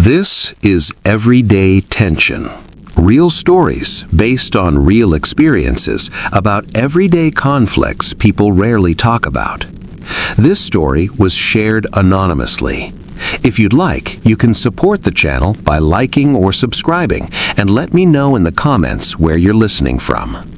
This is Everyday Tension. Real stories based on real experiences about everyday conflicts people rarely talk about. This story was shared anonymously. If you'd like, you can support the channel by liking or subscribing and let me know in the comments where you're listening from.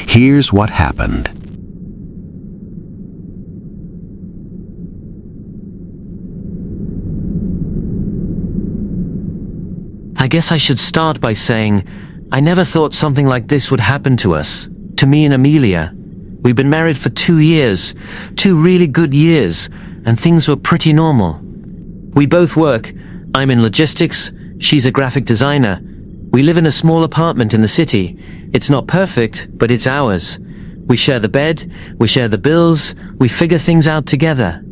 Here's what happened. I guess I should start by saying, I never thought something like this would happen to us, to me and Amelia. We've been married for 2 years, 2 really good years, and things were pretty normal. We both work. I'm in logistics, she's a graphic designer. We live in a small apartment in the city. It's not perfect, but it's ours. We share the bed, we share the bills, we figure things out together.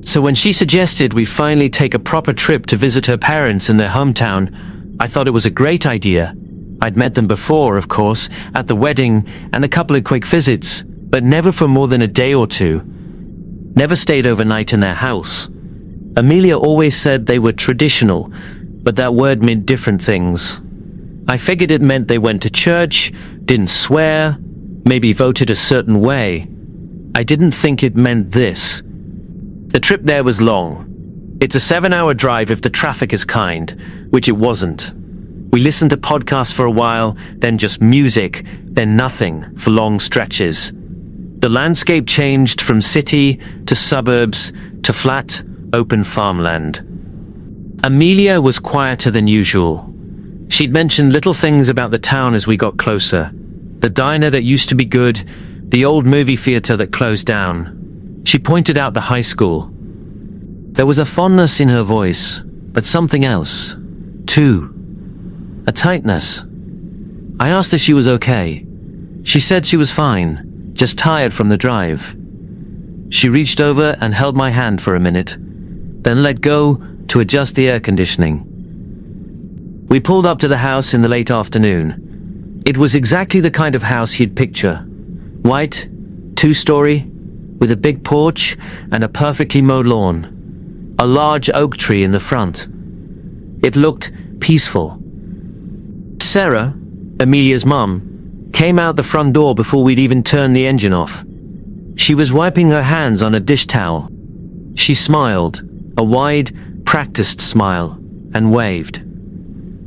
So when she suggested we finally take a proper trip to visit her parents in their hometown, I thought it was a great idea. I'd met them before, of course, at the wedding and a couple of quick visits, but never for more than a day or two. Never stayed overnight in their house. Amelia always said they were traditional, but that word meant different things. I figured it meant they went to church, didn't swear, maybe voted a certain way. I didn't think it meant this. The trip there was long. It's a 7-hour drive if the traffic is kind, which it wasn't. We listened to podcasts for a while, then just music, then nothing for long stretches. The landscape changed from city to suburbs to flat, open farmland. Amelia was quieter than usual. She'd mentioned little things about the town as we got closer. The diner that used to be good, the old movie theater that closed down. She pointed out the high school. There was a fondness in her voice, but something else, too. A tightness. I asked if she was okay. She said she was fine, just tired from the drive. She reached over and held my hand for a minute, then let go to adjust the air conditioning. We pulled up to the house in the late afternoon. It was exactly the kind of house you'd picture. White, 2-story, with a big porch and a perfectly mowed lawn. A large oak tree in the front. It looked peaceful. Sarah, Amelia's mum, came out the front door before we'd even turned the engine off. She was wiping her hands on a dish towel. She smiled, a wide, practiced smile, and waved.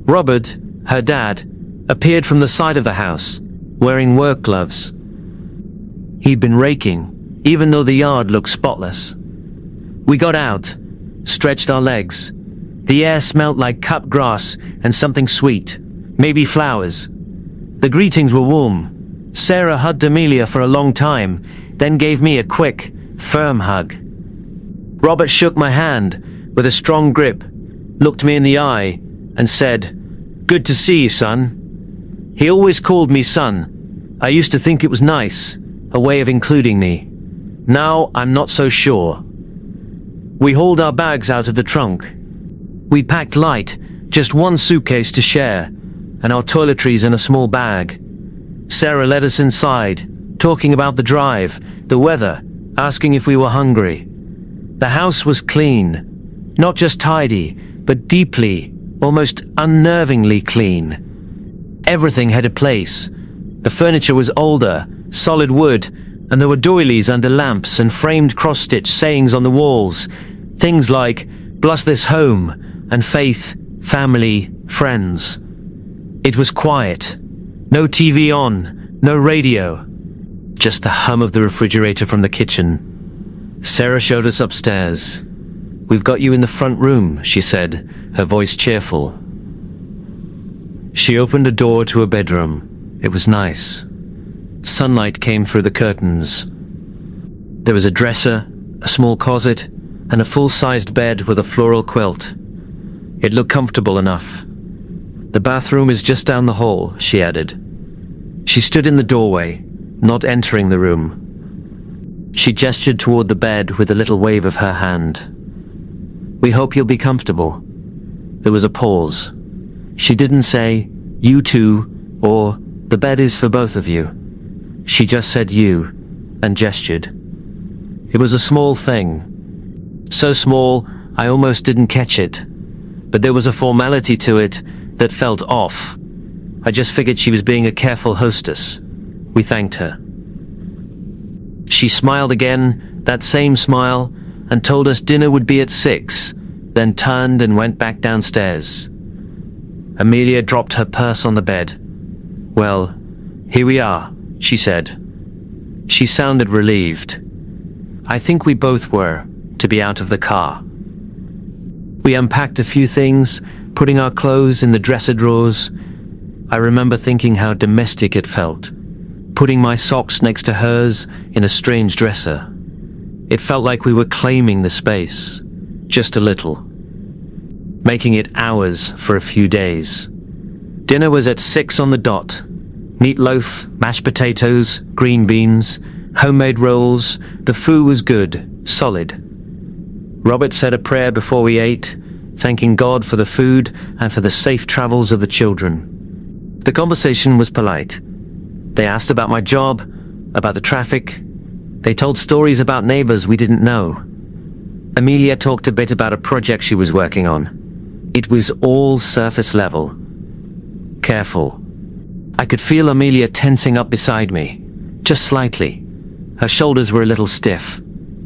Robert, her dad, appeared from the side of the house, wearing work gloves. He'd been raking, even though the yard looked spotless. We got out, stretched our legs. The air smelt like cut grass and something sweet, maybe flowers. The greetings were warm. Sarah hugged Amelia for a long time, then gave me a quick, firm hug. Robert shook my hand with a strong grip, looked me in the eye, and said, "Good to see you, son." He always called me son. I used to think it was nice, a way of including me. Now I'm not so sure. We hauled our bags out of the trunk. We packed light, just one suitcase to share, and our toiletries in a small bag. Sarah led us inside, talking about the drive, the weather, asking if we were hungry. The house was clean, not just tidy, but deeply, almost unnervingly clean. Everything had a place. The furniture was older, solid wood, and there were doilies under lamps and framed cross-stitch sayings on the walls. Things like, "Bless this home," and faith, family, friends. It was quiet. No TV on, no radio. Just the hum of the refrigerator from the kitchen. Sarah showed us upstairs. "We've got you in the front room," she said, her voice cheerful. She opened a door to a bedroom. It was nice. Sunlight came through the curtains. There was a dresser, a small closet, and a full-sized bed with a floral quilt. It looked comfortable enough. "The bathroom is just down the hall," she added. She stood in the doorway, not entering the room. She gestured toward the bed with a little wave of her hand. "We hope you'll be comfortable." There was a pause. She didn't say, "You two," or "The bed is for both of you." She just said "you," and gestured. It was a small thing. So small, I almost didn't catch it. but there was a formality to it that felt off. I just figured she was being a careful hostess. We thanked her. She smiled again, that same smile, and told us dinner would be at 6, then turned and went back downstairs. Amelia dropped her purse on the bed. "Well, here we are," she said. She sounded relieved. I think we both were, to be out of the car. We unpacked a few things, putting our clothes in the dresser drawers. I remember thinking how domestic it felt, putting my socks next to hers in a strange dresser. It felt like we were claiming the space, just a little, making it ours for a few days. Dinner was at 6 on the dot. Meatloaf, mashed potatoes, green beans, homemade rolls. The food was good, solid. Robert said a prayer before we ate, thanking God for the food and for the safe travels of the children. The conversation was polite. They asked about my job, about the traffic. They told stories about neighbors we didn't know. Amelia talked a bit about a project she was working on. It was all surface level. Careful. I could feel Amelia tensing up beside me, just slightly. Her shoulders were a little stiff.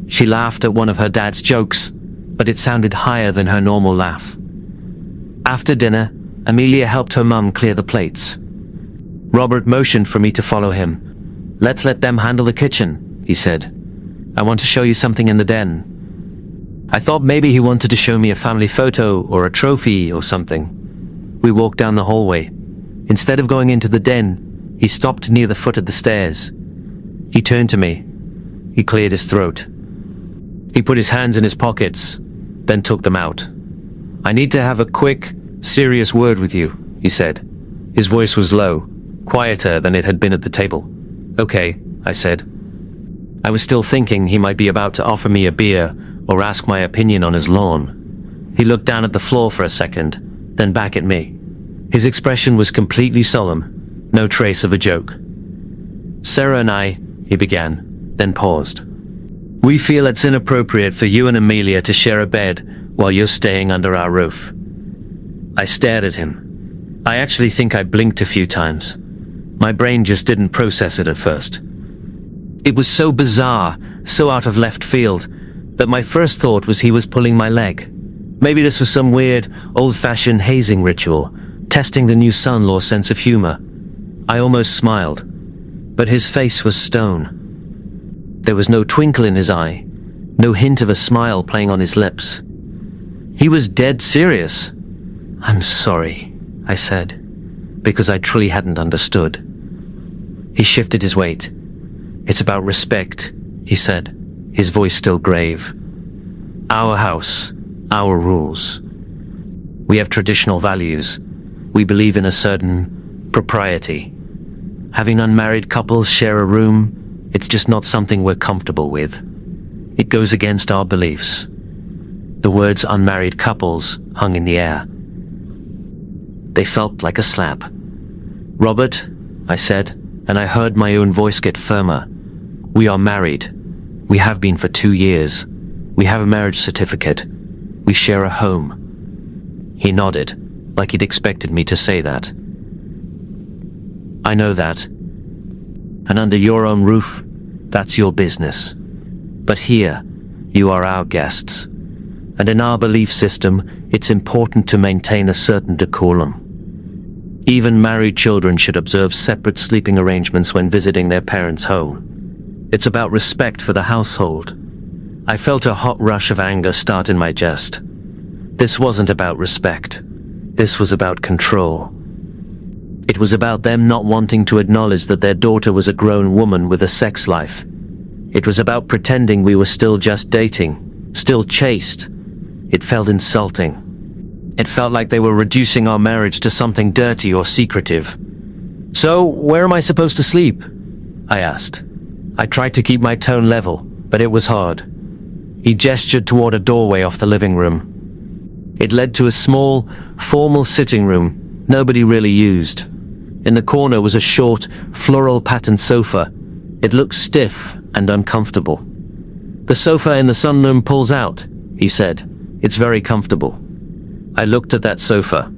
She laughed at one of her dad's jokes, but it sounded higher than her normal laugh. After dinner, Amelia helped her mum clear the plates. Robert motioned for me to follow him. "Let's let them handle the kitchen," he said. "I want to show you something in the den." I thought maybe he wanted to show me a family photo or a trophy or something. We walked down the hallway. Instead of going into the den, he stopped near the foot of the stairs. He turned to me. He cleared his throat. He put his hands in his pockets, then took them out. "I need to have a quick, serious word with you," he said. His voice was low, quieter than it had been at the table. "Okay," I said. I was still thinking he might be about to offer me a beer or ask my opinion on his lawn. He looked down at the floor for a second, then back at me. His expression was completely solemn, no trace of a joke. "Sarah and I," he began, then paused. "We feel it's inappropriate for you and Amelia to share a bed while you're staying under our roof." I stared at him. I actually think I blinked a few times. My brain just didn't process it at first. It was so bizarre, so out of left field, that my first thought was he was pulling my leg. Maybe this was some weird, old-fashioned hazing ritual, testing the new son-in-law's sense of humor. I almost smiled, but his face was stone. There was no twinkle in his eye, no hint of a smile playing on his lips. He was dead serious. "I'm sorry," I said, because I truly hadn't understood. He shifted his weight. "It's about respect," he said, his voice still grave. "Our house, our rules. We have traditional values. We believe in a certain propriety. Having unmarried couples share a room, it's just not something we're comfortable with. It goes against our beliefs." The words unmarried couples hung in the air. They felt like a slap. "Robert," I said, and I heard my own voice get firmer. "We are married. We have been for 2 years. We have a marriage certificate. We share a home." He nodded, like he'd expected me to say that. "I know that. And under your own roof, that's your business. But here, you are our guests. And in our belief system, it's important to maintain a certain decorum. Even married children should observe separate sleeping arrangements when visiting their parents' home. It's about respect for the household." I felt a hot rush of anger start in my chest. This wasn't about respect. This was about control. It was about them not wanting to acknowledge that their daughter was a grown woman with a sex life. It was about pretending we were still just dating, still chaste. It felt insulting. It felt like they were reducing our marriage to something dirty or secretive. "So, where am I supposed to sleep?" I asked. I tried to keep my tone level, but it was hard. He gestured toward a doorway off the living room. It led to a small, formal sitting room nobody really used. In the corner was a short, floral-patterned sofa. It looked stiff and uncomfortable. "The sofa in the sunroom pulls out," he said. "It's very comfortable." I looked at that sofa.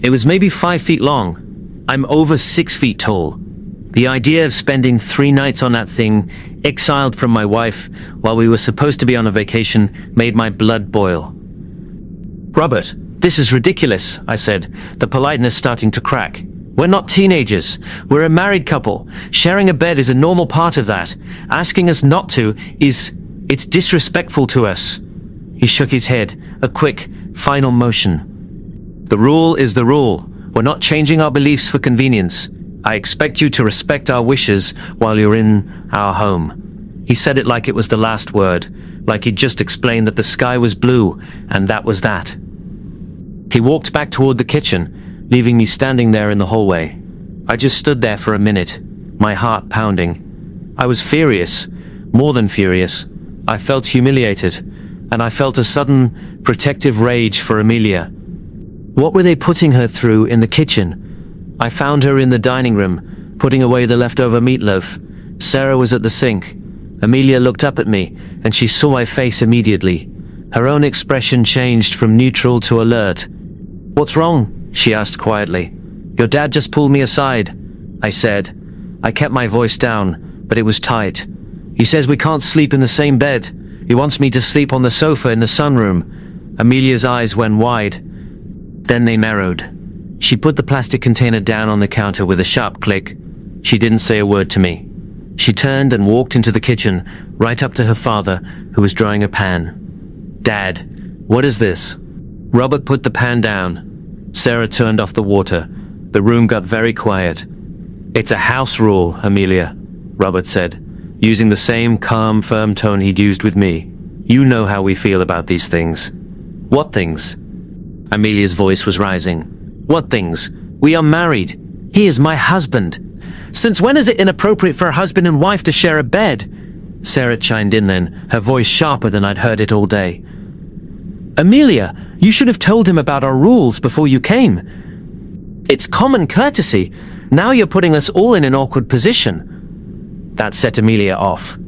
It was maybe 5 feet long. I'm over 6 feet tall. The idea of spending 3 nights on that thing, exiled from my wife, while we were supposed to be on a vacation, made my blood boil. "Robert, this is ridiculous," I said, the politeness starting to crack. "We're not teenagers. We're a married couple. Sharing a bed is a normal part of that. Asking us not to it's disrespectful to us." He shook his head, a quick, final motion. "The rule is the rule. We're not changing our beliefs for convenience. I expect you to respect our wishes while you're in our home." He said it like it was the last word, like he'd just explained that the sky was blue, and that was that. He walked back toward the kitchen, leaving me standing there in the hallway. I just stood there for a minute, my heart pounding. I was furious, more than furious. I felt humiliated, and I felt a sudden, protective rage for Amelia. What were they putting her through in the kitchen? I found her in the dining room, putting away the leftover meatloaf. Sarah was at the sink. Amelia looked up at me, and she saw my face immediately. Her own expression changed from neutral to alert. "What's wrong?" she asked quietly. "Your dad just pulled me aside," I said. I kept my voice down, but it was tight. "He says we can't sleep in the same bed. He wants me to sleep on the sofa in the sunroom." Amelia's eyes went wide. Then they narrowed. She put the plastic container down on the counter with a sharp click. She didn't say a word to me. She turned and walked into the kitchen, right up to her father, who was drying a pan. "Dad, what is this?" Robert put the pan down. Sarah turned off the water. The room got very quiet. "It's a house rule, Amelia," Robert said, using the same calm, firm tone he'd used with me. "You know how we feel about these things." "What things?" Amelia's voice was rising. "What things? We are married. He is my husband. Since when is it inappropriate for a husband and wife to share a bed?" Sarah chimed in then, her voice sharper than I'd heard it all day. "Amelia, you should have told him about our rules before you came. It's common courtesy. Now you're putting us all in an awkward position." That set Amelia off.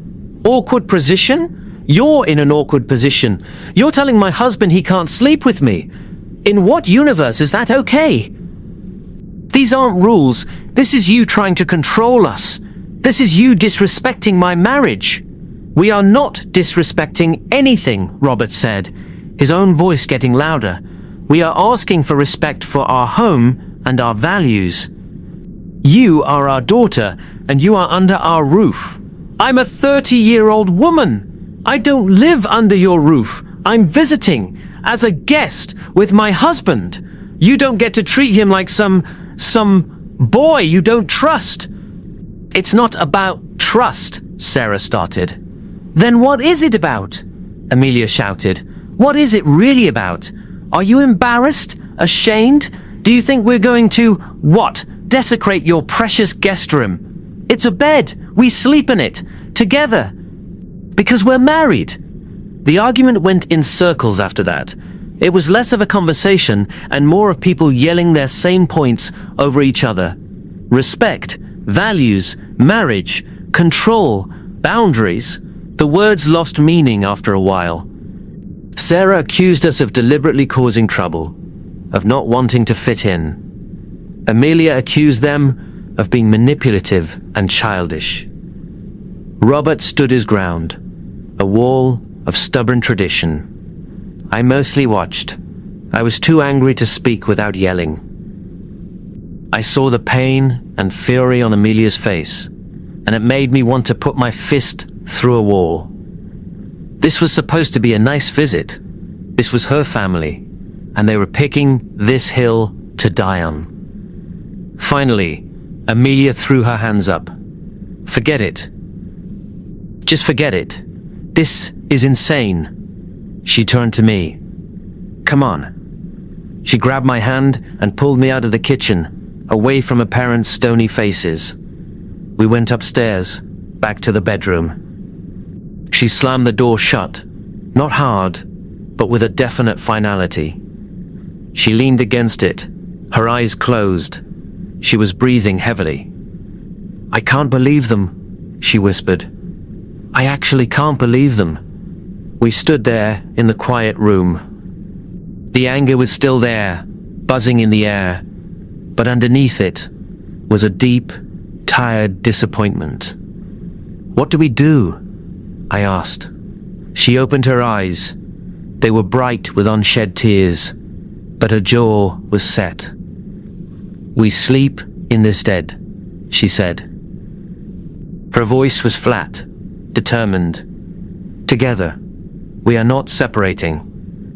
"Awkward position? You're in an awkward position. You're telling my husband he can't sleep with me. In what universe is that okay? These aren't rules. This is you trying to control us. This is you disrespecting my marriage." "We are not disrespecting anything," Robert said, his own voice getting louder. "We are asking for respect for our home and our values. You are our daughter, and you are under our roof. I'm a 30-year-old woman. I don't live under your roof. I'm visiting as a guest with my husband. You don't get to treat him like some boy you don't trust." "It's not about trust," Sarah started. "Then what is it about?" Amelia shouted. "What is it really about? Are you embarrassed? Ashamed? Do you think we're going to, what, desecrate your precious guest room? It's a bed. We sleep in it. Together. Because we're married." The argument went in circles after that. It was less of a conversation and more of people yelling their same points over each other. Respect, values, marriage, control, boundaries. The words lost meaning after a while. Sarah accused us of deliberately causing trouble, of not wanting to fit in. Amelia accused them of being manipulative and childish. Robert stood his ground, a wall of stubborn tradition. I mostly watched. I was too angry to speak without yelling. I saw the pain and fury on Amelia's face, and it made me want to put my fist through a wall. This was supposed to be a nice visit. This was her family, and they were picking this hill to die on. Finally, Amelia threw her hands up. "Forget it. Just forget it. This is insane." She turned to me. "Come on." She grabbed my hand and pulled me out of the kitchen, away from her parents' stony faces. We went upstairs, back to the bedroom. She slammed the door shut, not hard, but with a definite finality. She leaned against it, her eyes closed. She was breathing heavily. "I can't believe them," she whispered. "I actually can't believe them." We stood there in the quiet room. The anger was still there, buzzing in the air, but underneath it was a deep, tired disappointment. "What do we do?" I asked. She opened her eyes. They were bright with unshed tears, but her jaw was set. "We sleep in this bed," she said. Her voice was flat, determined. "Together. We are not separating.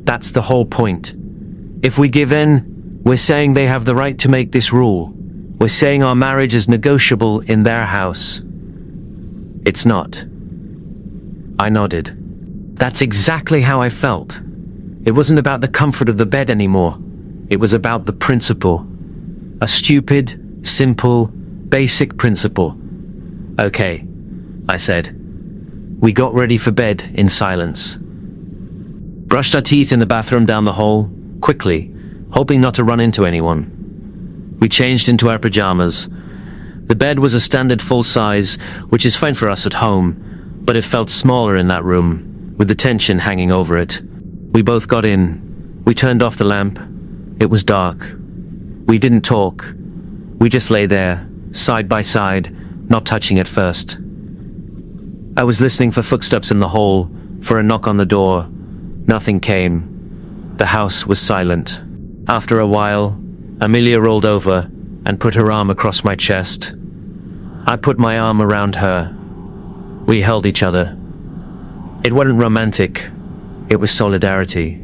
That's the whole point. If we give in, we're saying they have the right to make this rule. We're saying our marriage is negotiable in their house." "It's not." I nodded. That's exactly how I felt. It wasn't about the comfort of the bed anymore. It was about the principle. A stupid, simple, basic principle. "Okay," I said. We got ready for bed in silence. Brushed our teeth in the bathroom down the hall, quickly, hoping not to run into anyone. We changed into our pajamas. The bed was a standard full size, which is fine for us at home, but it felt smaller in that room, with the tension hanging over it. We both got in. We turned off the lamp. It was dark. We didn't talk. We just lay there, side by side, not touching at first. I was listening for footsteps in the hall, for a knock on the door. Nothing came. The house was silent. After a while, Amelia rolled over and put her arm across my chest. I put my arm around her. We held each other. It wasn't romantic. It was solidarity.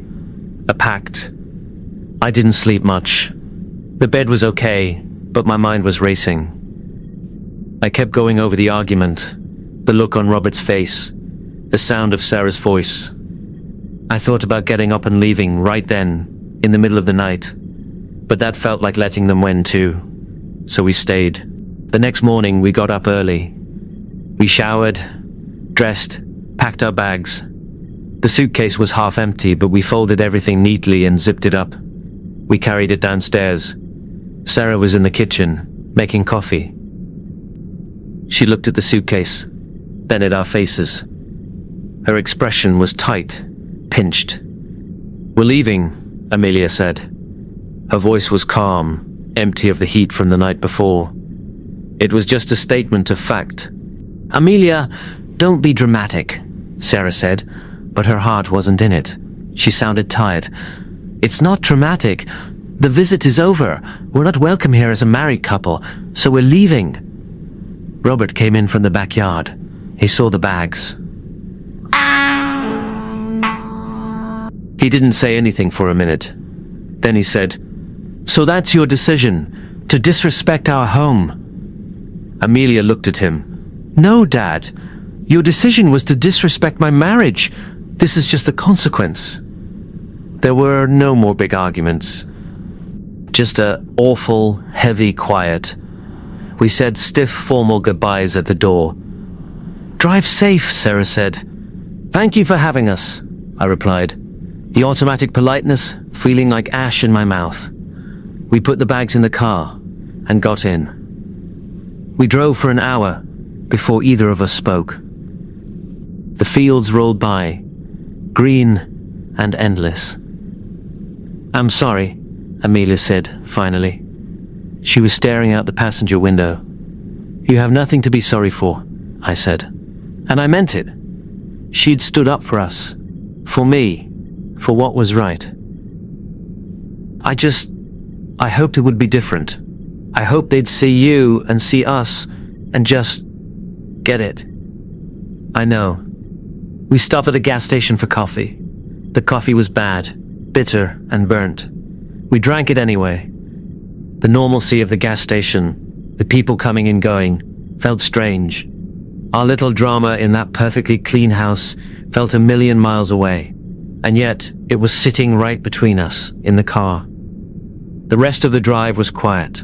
A pact. I didn't sleep much. The bed was okay, but my mind was racing. I kept going over the argument, the look on Robert's face, the sound of Sarah's voice. I thought about getting up and leaving right then, in the middle of the night, but that felt like letting them win too. So we stayed. The next morning we got up early. We showered, dressed, packed our bags. The suitcase was half empty, but we folded everything neatly and zipped it up. We carried it downstairs. Sarah was in the kitchen, making coffee. She looked at the suitcase, then at our faces. Her expression was tight, pinched. "We're leaving," Amelia said. Her voice was calm, empty of the heat from the night before. It was just a statement of fact. "Amelia, don't be dramatic," Sarah said, but her heart wasn't in it. She sounded tired. "It's not dramatic. The visit is over. We're not welcome here as a married couple, so we're leaving." Robert came in from the backyard. He saw the bags. He didn't say anything for a minute. Then he said, "So that's your decision, to disrespect our home?" Amelia looked at him. "No, Dad. Your decision was to disrespect my marriage. This is just the consequence." There were no more big arguments. Just a awful, heavy quiet. We said stiff, formal goodbyes at the door. "Drive safe," Sarah said. "Thank you for having us," I replied, the automatic politeness feeling like ash in my mouth. We put the bags in the car and got in. We drove for an hour before either of us spoke. The fields rolled by, green and endless. "I'm sorry," Amelia said, finally. She was staring out the passenger window. "You have nothing to be sorry for," I said. And I meant it. She'd stood up for us. For me. For what was right. I hoped it would be different. I hoped they'd see you and see us and just get it. I know. We stopped at a gas station for coffee. The coffee was bad, bitter and burnt. We drank it anyway. The normalcy of the gas station, the people coming and going, felt strange. Our little drama in that perfectly clean house felt a million miles away, and yet it was sitting right between us in the car. The rest of the drive was quiet.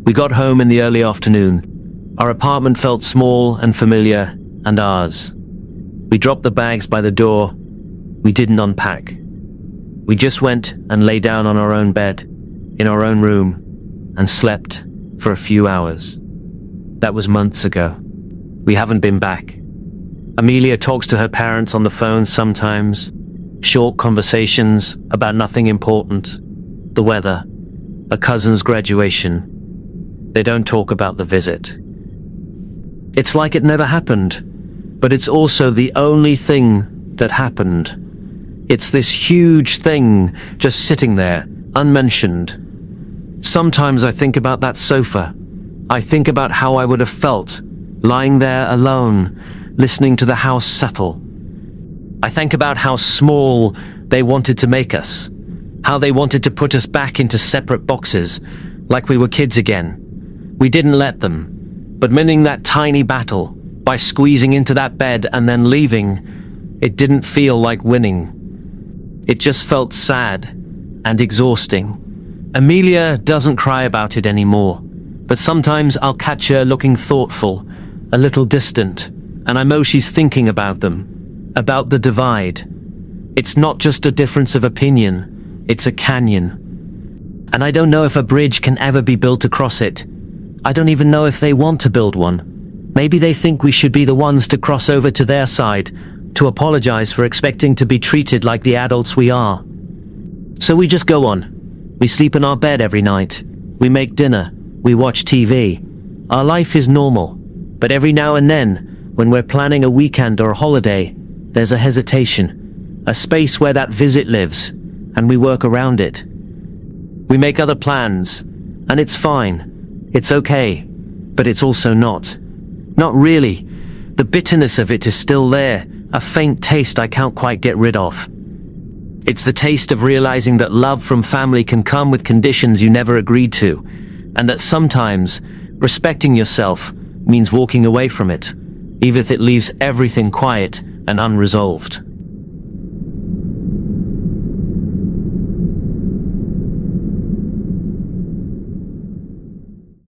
We got home in the early afternoon. Our apartment felt small and familiar, and ours. We dropped the bags by the door. We didn't unpack. We just went and lay down on our own bed, in our own room, and slept for a few hours. That was months ago. We haven't been back. Amelia talks to her parents on the phone sometimes. Short conversations about nothing important. The weather, a cousin's graduation. They don't talk about the visit. It's like it never happened, but it's also the only thing that happened. It's this huge thing just sitting there, unmentioned. Sometimes I think about that sofa. I think about how I would have felt, lying there alone, listening to the house settle. I think about how small they wanted to make us, how they wanted to put us back into separate boxes, like we were kids again. We didn't let them, but winning that tiny battle, by squeezing into that bed and then leaving, it didn't feel like winning. It just felt sad and exhausting. Amelia doesn't cry about it anymore, but sometimes I'll catch her looking thoughtful, a little distant, and I know she's thinking about them, about the divide. It's not just a difference of opinion, it's a canyon. And I don't know if a bridge can ever be built across it. I don't even know if they want to build one. Maybe they think we should be the ones to cross over to their side, to apologize for expecting to be treated like the adults we are. So we just go on. We sleep in our bed every night. We make dinner. We watch TV. Our life is normal. But every now and then, when we're planning a weekend or a holiday, there's a hesitation, a space where that visit lives, and we work around it. We make other plans, and it's fine. It's okay, but it's also not. Not really. The bitterness of it is still there, a faint taste I can't quite get rid of. It's the taste of realizing that love from family can come with conditions you never agreed to, and that sometimes respecting yourself means walking away from it, even if it leaves everything quiet and unresolved.